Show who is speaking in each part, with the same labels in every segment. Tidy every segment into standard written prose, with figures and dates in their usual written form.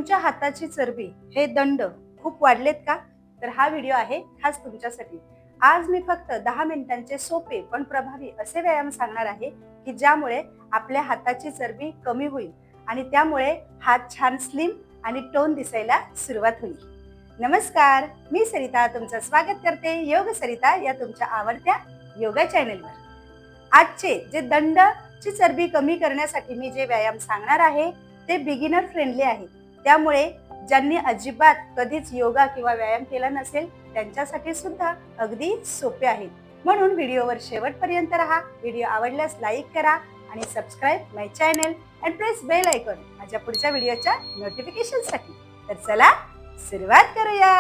Speaker 1: तुमच्या हाताची चरबी हे दंड खूप वाढलेत का? तर हा व्हिडिओ आहे खास तुमच्यासाठी. आज मी फक्त 10 मिनिटांचे सोपे पण प्रभावी असे व्यायाम सांगणार आहे की ज्यामुळे आपल्या हाताची चरबी कमी होईल आणि त्यामुळे हात छान स्लिम आणि टोन दिसायला सुरुवात होईल. नमस्कार, मी सरिता तुमचं स्वागत करते योग सरिता या तुमच्या आवडत्या योगा चॅनलवर. आजचे जे दंडची चरबी कमी करण्यासाठी मी जे व्यायाम सांगणार आहे ते बिगिनर फ्रेंडली आहे. त्यामुळे ज्यांनी अजिबात कधीच योगा किंवा व्यायाम केला नसेल त्यांच्यासाठी सुद्धा अगदी सोपे आहे. म्हणून व्हिडिओवर शेवटपर्यंत राहा. व्हिडिओ आवडल्यास लाईक करा आणि subscribe my channel and press bell icon माझ्या पुढच्या व्हिडिओच्या नोटिफिकेशनसाठी. तर चला सुरुवात करूया.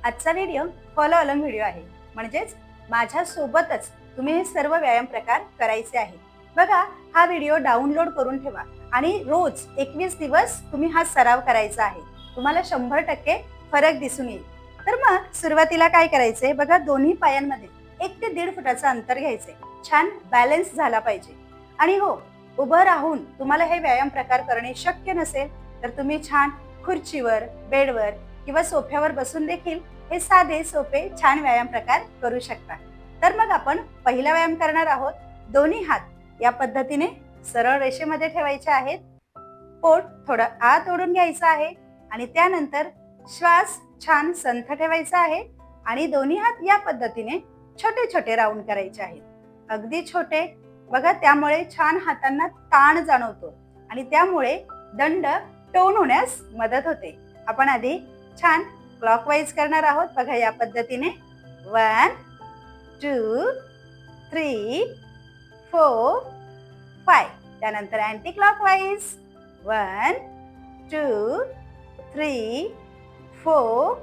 Speaker 1: आजचा व्हिडिओ फॉलो अलोंग व्हिडिओ आहे, म्हणजेच माझ्या सोबतच तुम्ही हे सर्व व्यायाम प्रकार करायचे आहे. बघा, हा व्हिडिओ डाउनलोड करून ठेवा आणि रोज 21 दिवस तुम्ही हा सराव करायचा आहे. तुम्हाला 100% फरक दिसून येईल. तर मग सुरुवातीला काय करायचंय बघा, दोन्ही पायांमध्ये 1 ते 1.5 फुटाचं अंतर घ्यायचंय. छान बॅलन्स झाला पाहिजे. आणि हो, उभं राहून तुम्हाला हे व्यायाम प्रकार करणे शक्य नसेल तर तुम्ही छान खुर्चीवर, बेडवर किंवा सोफ्यावर बसून देखील हे साधे सोपे छान व्यायाम प्रकार करू शकता. तर मग आपण पहिला व्यायाम करणार आहोत. दोन्ही हात या पद्धतीने सरळ रेषेमध्ये ठेवायचे आहेत. पोट थोडं आत ओढून घ्यायचं आहे आणि त्यानंतर श्वास छान संथ ठेवायचा आहे आणि दोन्ही हात या पद्धतीने छोटे छोटे राऊंड करायचे आहेत. अगदी छोटे बघा, त्यामुळे छान हातांना ताण जाणवतो आणि त्यामुळे दंड टोन होण्यास मदत होते. आपण आधी छान क्लॉकवाईज करणार आहोत. बघा, या पद्धतीने 1 2 3 4 5. त्यानंतर अँटी क्लॉकवाईज 1 2 3 4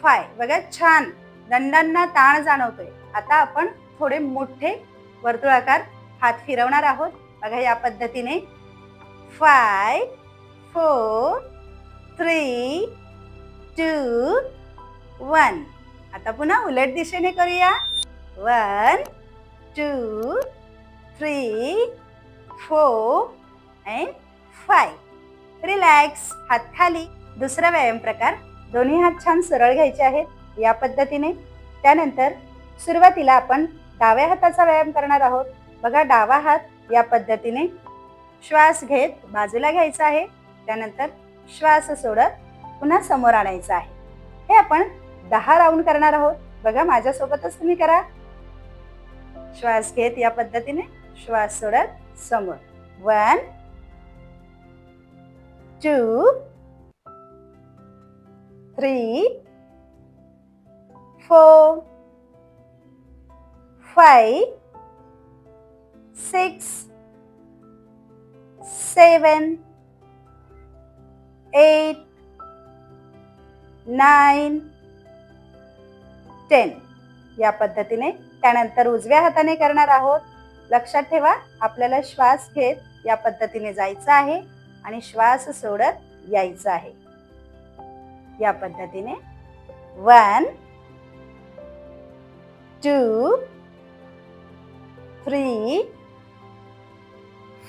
Speaker 1: 5. बघा, छान दंडांना ताण जाणवतोय. आता आपण थोडे मोठे वर्तुळाकार हात फिरवणार आहोत. बघा, या पद्धतीने 5 4 3 2 1. आता पुन्हा उलट दिशेने करूया. 1 2 3 4 and 5. रिलॅक्स, हात खाली. दुसरा व्यायाम प्रकार, दोन्ही हात छान सरळ घ्यायचे आहेत या पद्धतीने. त्यानंतर सुरुवातीला आपण डाव्या हाताचा व्यायाम करणार आहोत. बघा, डावा हात या पद्धतीने श्वास घेत बाजूला घ्यायचा आहे. त्यानंतर श्वास सोडत पुन्हा समोर आणायचा आहे. हे आपण 10 राऊंड करणार आहोत. बघा, माझ्यासोबतच तुम्ही करा. श्वास घेत या पद्धतीने श्वास सोडत समोर. 1 2 3 4 5 6 7 8 9 10 या पद्धतीने. त्यानंतर उजव्या हाताने करणार आहोत. लक्षात ठेवा, आपल्याला श्वास घेत या पद्धतीने जायचं आहे आणि श्वास सोडत यायचं आहे. या पद्धतीने 1 2 3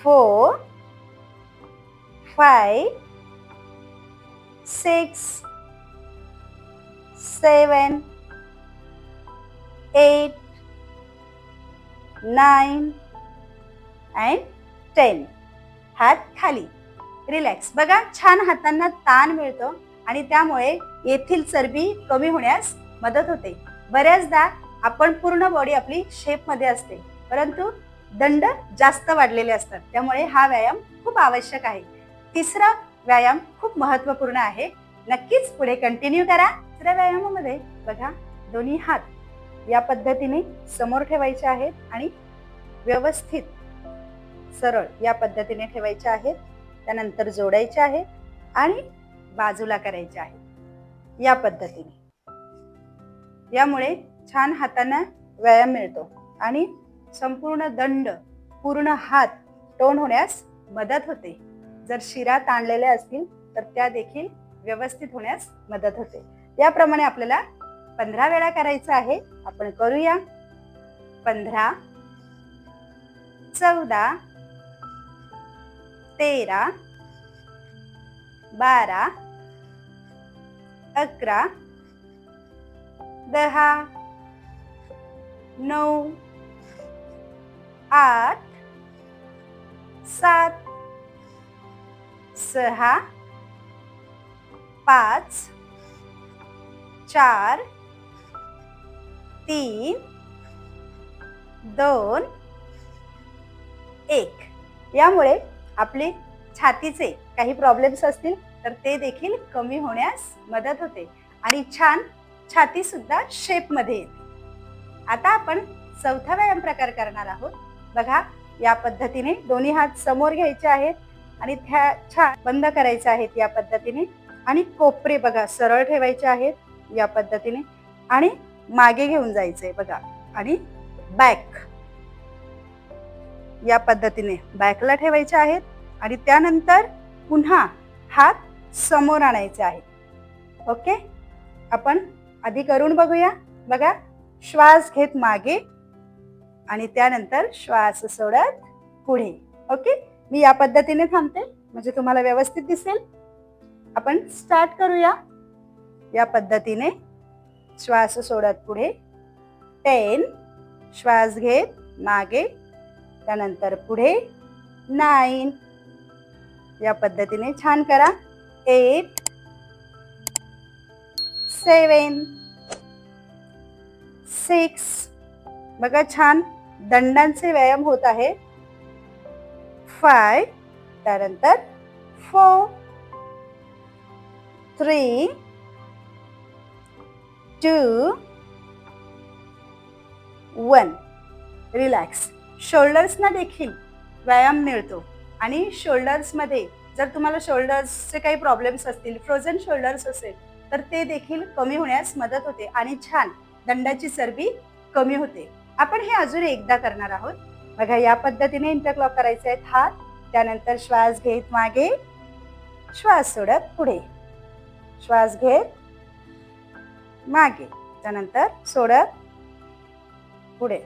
Speaker 1: 4 5 6 7 8 9 and 10. हात खाली. रिलॅक्स. बघा, छान हातांना ताण मिळतो आणि त्यामुळे येथील चरबी कमी होण्यास मदत होते. बऱ्याचदा आपण पूर्ण बॉडी आपली शेपमध्ये असते, परंतु दंड जास्त वाढलेले असतात. त्यामुळे हा व्यायाम खूप आवश्यक आहे. तिसरा व्यायाम खूप महत्त्वपूर्ण आहे. नक्कीच पुढे कंटिन्यू करा. तिसऱ्या व्यायामामध्ये बघा, दोन्ही हात या पद्धतीने समोर ठेवायचे आहेत आणि व्यवस्थित सरळ या पद्धतीने ठेवायचे आहेत. त्यानंतर जोडायचे आहेत आणि बाजूला करायचे आहेत या पद्धतीने. यामुळे छान हातांना व्यायाम मिळतो आणि संपूर्ण दंड, पूर्ण हात टोन होण्यास मदत होते. जर शिरा ताणलेल्या असतील तर त्या देखील व्यवस्थित होण्यास मदत होते. याप्रमाणे आपल्याला 15 वेळा करायचं आहे. आपण करूया. 15 14 13, 12, 11, 10, 9, 8, 7, 6, 5, 4, 3, 2, 1. यामुळे आपले छातीचे काही प्रॉब्लेम्स असतील तर ते देखील कमी होण्यास मदत होते आणि छान छाती सुद्धा शेप मध्ये येते. आता आपण चौथा व्यायाम प्रकार करणार आहोत. बघा, या पद्धतीने दोन्ही हात समोर घ्यायचे आहेत आणि छान बंद करायचे आहेत या पद्धतीने आणि कोपरे बघा सरळ ठेवायचे आहेत या पद्धतीने आणि मागे घेऊन जायचे बघा आणि बॅक या पद्धतीने बॅकला ठेवायचे आहेत आणि त्यानंतर पुन्हा हात समोर आणायचे आहेत. ओके, आपण आधी करून बघूया. बघा, श्वास घेत मागे आणि त्यानंतर श्वास सोडत पुढे. ओके, मी या पद्धतीने थांबते म्हणजे तुम्हाला व्यवस्थित दिसेल. आपण स्टार्ट करूया. या पद्धतीने श्वास सोडत पुढे 10, श्वास घेत मागे त्यानंतर पुढे 9. या पद्धतीने छान करा. 8, 7, 6. बघा, छान दंडांचे व्यायाम होत आहे. 5, त्यानंतर 4, 3, 2, 1. रिलॅक्स. शोल्डर्सना देखील व्यायाम मिळतो आणि शोल्डर्समध्ये जर तुम्हाला शोल्डर्सचे काही प्रॉब्लेम्स असतील, फ्रोझन शोल्डर्स असेल तर ते देखील कमी होण्यास मदत होते आणि छान दंडाची चरबी कमी होते. आपण हे अजून एकदा करणार आहोत. बघा, या पद्धतीने इंटरलॉक करायचे आहेत हात. त्यानंतर श्वास घेत मागे, श्वास सोडत पुढे, श्वास घेत मागे त्यानंतर सोडत पुढे.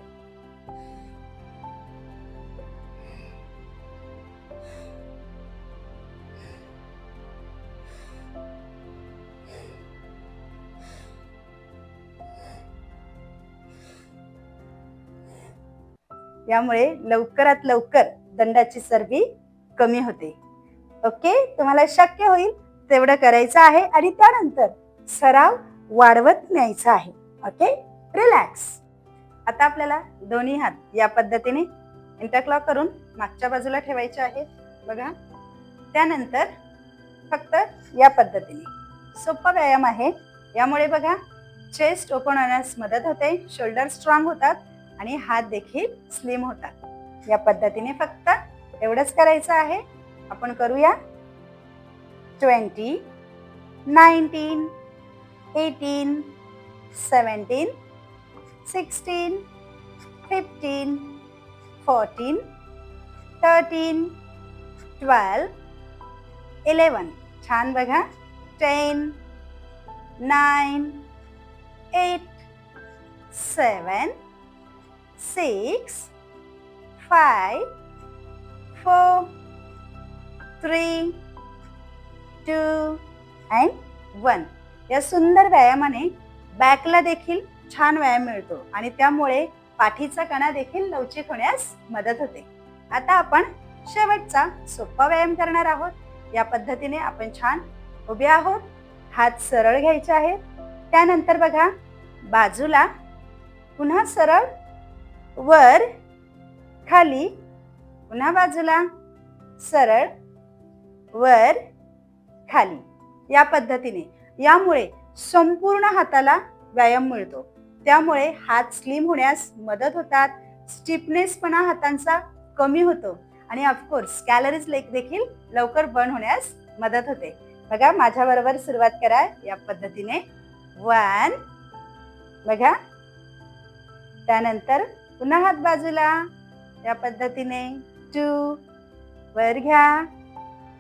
Speaker 1: यामुळे लवकरात लवकर दंडाची चरबी कमी होते. ओके, तुम्हाला शक्य होईल तेवढं करायचं आहे आणि त्यानंतर सराव वाढवत न्यायचा आहे. Okay, relax. आता आपल्याला दोन्ही हात या पद्धतीने इंटरलॉक करून मागच्या बाजूला ठेवायचे आहेत. बघा, त्यानंतर फक्त या पद्धतीने सोपा व्यायाम आहे. यामुळे बघा चेस्ट ओपन होण्यास मदत होते, शोल्डर स्ट्रॉंग होतात आणि हात देखील स्लिम होतात. या पद्धतीने फक्त एवढंच करायचं आहे. आपण करूया. 20, 19, 18, 17, 16, 15, 14, 13, 12, 11. छान बघा. 10, 9, 8, 7, 6, 5, 4, 3, 2 and 1. या सुंदर व्यायामाने बॅकला देखील छान व्यायाम मिळतो आणि त्यामुळे पाठीचा कणा देखील लवचिक होण्यास मदत होते. आता आपण शेवटचा सोपा व्यायाम करणार आहोत. या पद्धतीने आपण छान उभे आहोत. हात सरळ घ्यायचे आहेत. त्यानंतर बघा, बाजूला पुन्हा सरळ, वर खाली, पुन्हा बाजूला सरळ, वर खाली. या पद्धतीने यामुळे संपूर्ण हाताला व्यायाम मिळतो. त्यामुळे हात स्लिम होण्यास मदत होतात. स्टिफनेसपणा हातांचा कमी होतो आणि ऑफकोर्स कॅलरीज देखील लवकर बर्न होण्यास मदत होते. बघा, माझ्या बरोबर सुरुवात करा या पद्धतीने. 1, बघा, त्यानंतर पुन्हा हात बाजूला या पद्धतीने. 2, वर घ्या,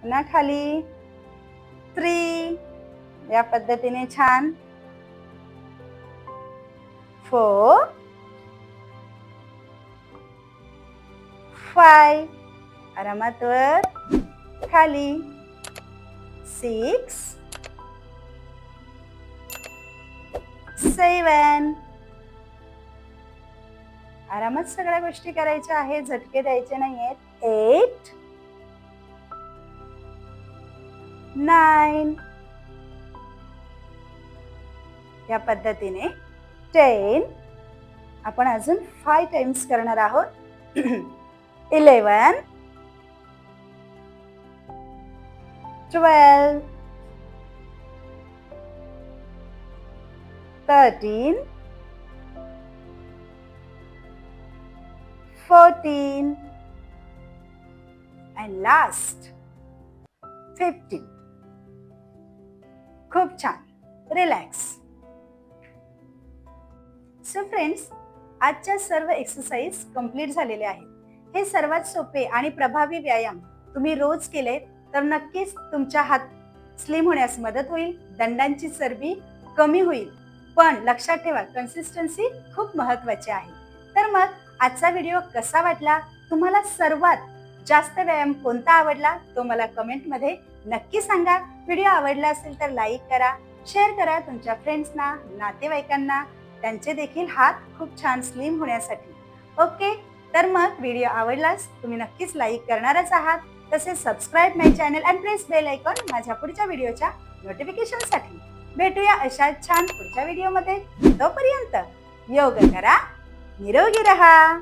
Speaker 1: पुन्हा खाली. 3, या पद्धतीने छान. 4, 5, आरामात वर. खाली 6 7 आरामात सगळ्या गोष्टी करायच्या आहेत, झटके द्यायचे नाहीयेत. 8 9 या पद्धतीने 10 आपण अजून 5 टाइम्स करणार आहोत. 11 12 13 14 and last 15. खूप छान. रिलॅक्स. सो फ्रेंड्स, आजच्या सर्व एक्सरसाइज कंप्लीट झालेले आहेत. हे सर्वात सोपे आणि प्रभावी व्यायाम तुम्ही रोज केले तर नक्कीच तुमच्या हात स्लिम होण्यास मदत होईल, दंडांची चरबी कमी होईल. पण लक्षात ठेवा, कन्सिस्टन्सी खूप महत्त्वाची आहे. तर मग आजचा व्हिडिओ कसा वाटला, तुम्हाला सर्वात जास्त व्यायाम कोणता आवडला तो मला कमेंटमध्ये नक्की सांगा. व्हिडिओ आवडला असेल तर लाईक करा, शेअर करा तुमच्या फ्रेंड्सना, नातेवाईकांना. त्यांचे देखील हात खूप छान स्लिम होण्यासाठी. ओके, तर मग व्हिडिओ आवडलास तुम्ही नक्कीच लाईक करणारच आहात. तसेच subscribe my channel and press bell icon माझ्या पुढच्या व्हिडिओच्या नोटिफिकेशनसाठी. भेटूया अशा छान पुढच्या व्हिडिओमध्ये. तोपर्यंत योग करा, निरोगी रहा.